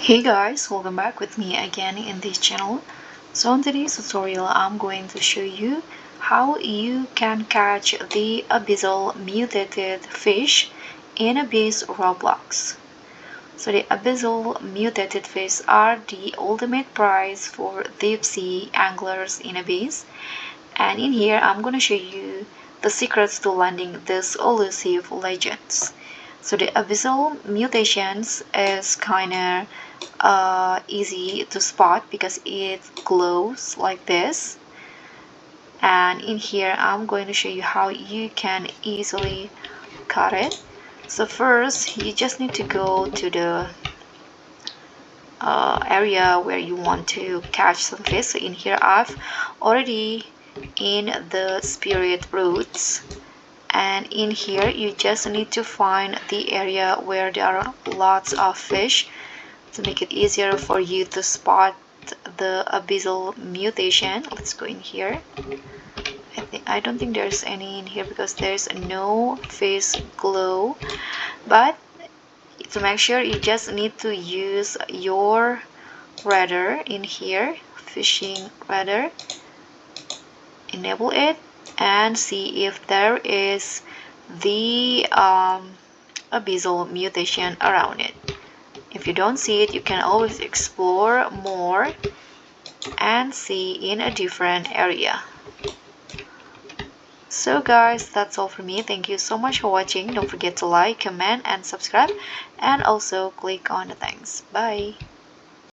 Hey guys, welcome back with me again in this channel. So in today's tutorial, I'm going to show you how you can catch the Abyssal Mutated Fish in Abyss Roblox. So the Abyssal Mutated Fish are the ultimate prize for deep sea anglers in Abyss. And in here, I'm going to show you the secrets to landing these elusive legends. So the Abyssal Mutations is kinda easy to spot because it glows like this. And in here I'm going to show you how you can easily cut it. So first you just need to go to the area where you want to catch some fish. So in here I've already in the spirit roots, and in here you just need to find the area where there are lots of fish to make it easier for you to spot the Abyssal Mutation. Let's go in here. I don't think there's any in here because there's no face glow, but to make sure you just need to use your radar in here, fishing radar, enable it and see if there is the Abyssal Mutation around it. If you don't see it, you can always explore more and see in a different area. So guys, that's all for me. Thank you so much for watching. Don't forget to like, comment and subscribe, and also click on the thanks. Bye.